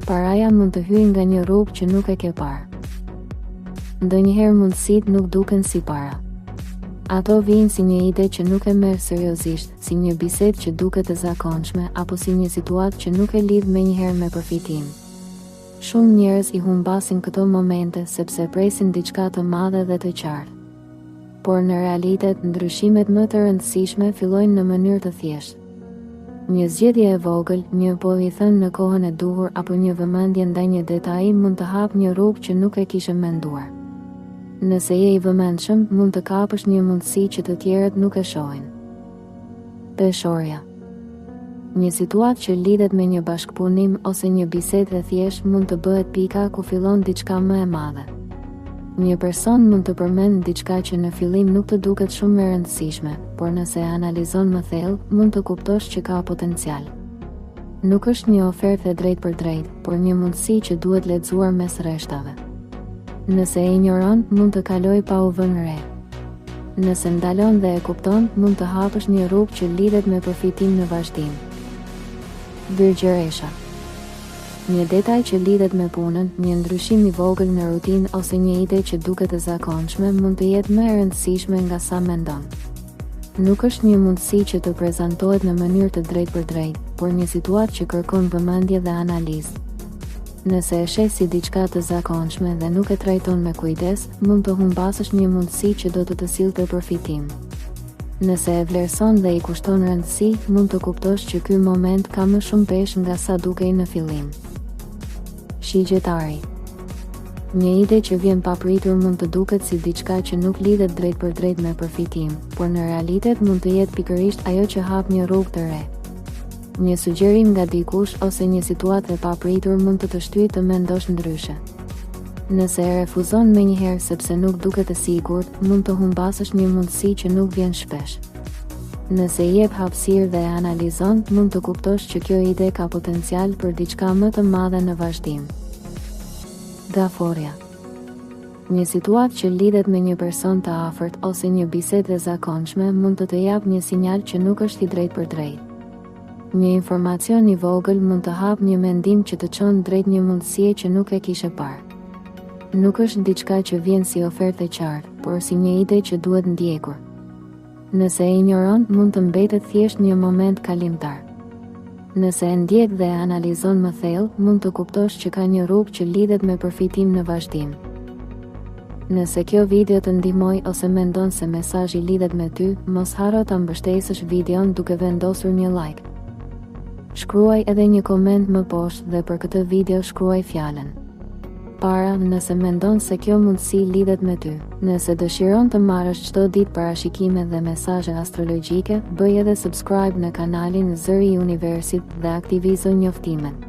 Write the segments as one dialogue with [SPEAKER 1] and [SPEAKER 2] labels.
[SPEAKER 1] Paraja mund të hyjë nga një rrugë që nuk e ke parë. Ndonjëherë mundësitë nuk duken si para. Ato vijnë si një ide që nuk e merr seriozisht, si një bisedë që duket e zakonshme, apo si një situatë që nuk e lidh menjëherë me përfitim. Shumë njerëz i humbasin këto momente sepse presin diçka të madhe dhe të qartë. Por në realitet, ndryshimet më të rëndësishme fillojnë në mënyrë të thjeshtë. Një zgjedhje e vogël, një po i thënë në kohën e duhur apo një vëmendje ndaj një detaji mund të hapë një rrugë që nuk e kishe menduar. Nëse je i vëmendshëm, mund të kapësh një mundësi që të tjerët nuk e shohin. Peshorja. Një situatë që lidhet me një bashkëpunim ose një bisedë e thjeshtë mund të bëhet pika ku fillon diçka më e madhe. Një person mund të përmend diçka që në fillim nuk të duket shumë e rëndësishme, por nëse e analizon më thellë, mund të kuptosh që ka potencial. Nuk është një ofertë e drejtë për drejtë, por një mundësi që duhet lexuar mes rreshtave. Nëse e ignoron, mund të kalojë pa u vënë re. Nëse ndalon dhe e kupton, mund të hapësh një rrugë që lidhet me përfitim në vazhdim. Birgjëresha. Një detaj që lidhet me punën, një ndryshim i vogël në rutinë ose një ide që duket e zakonshme mund të jetë më e rëndësishme nga sa mendon. Nuk është një mundësi që të prezantohet në mënyrë të drejtë për drejtë, por një situatë që kërkon vëmendje dhe analizë. Nëse e sheh si diçka të zakonshme dhe nuk e trajton me kujdes, mund të humbasësh një mundësi që do të sillte përfitim. Nëse e vlerëson dhe i kushton rëndësi, mund të kuptosh që ky moment ka më shumë peshë nga sa dukej në fillim. Shigjetari. Një ide që vjen papritur mund të duket si diçka që nuk lidhet drejt për drejt me përfitim, por në realitet mund të jetë pikërisht ajo që hap një rrugë të re. Një sugjerim nga dikush ose një situatë e papritur mund të shtyjë të mendosh ndryshe. Nëse e refuzon menjëherë sepse nuk duket e sigurt, mund të humbasësh një mundësi që nuk vjen shpesh. Nëse i jep hapësirë dhe e analizon, mund të kuptosh që kjo ide ka potencial për diçka më të madhe në vazhdim. Gaforja. Një situatë që lidhet me një person të afërt ose një bisedë e zakonshme mund të japë një sinjal që nuk është i drejtë për drejtë. Një informacion i vogël mund të hapë një mendim që të çon drejt një mundësie që nuk e kishe parë. Nuk është diçka që vjen si ofertë e qartë, por si një ide që duhet ndjekur. Nëse e ignoron, mund të mbetet thjesht një moment kalimtar. Nëse e ndjek dhe e analizon më thellë, mund të kuptosh që ka një rrugë që lidhet me përfitim në vazhdim. Nëse kjo video të ndihmoi ose mendon se mesazhi lidhet me ty, mos harro ta mbështesësh videon duke vendosur një like. Shkruaj edhe një koment më poshtë dhe për këtë video shkruaj fjalën para nëse mendon se kjo mundësi lidhet me ty. Nëse dëshiron të marrësh çdo ditë parashikime dhe mesazhe astrologjike, bëj edhe subscribe në kanalin Zëri i Universit dhe aktivizo njoftimet.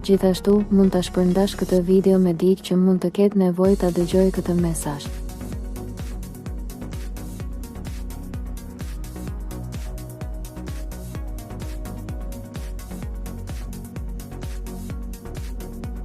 [SPEAKER 1] Gjithashtu, mund ta shpërndash këtë video me dikë që mund të ketë nevojë ta dëgjojë këtë mesazh.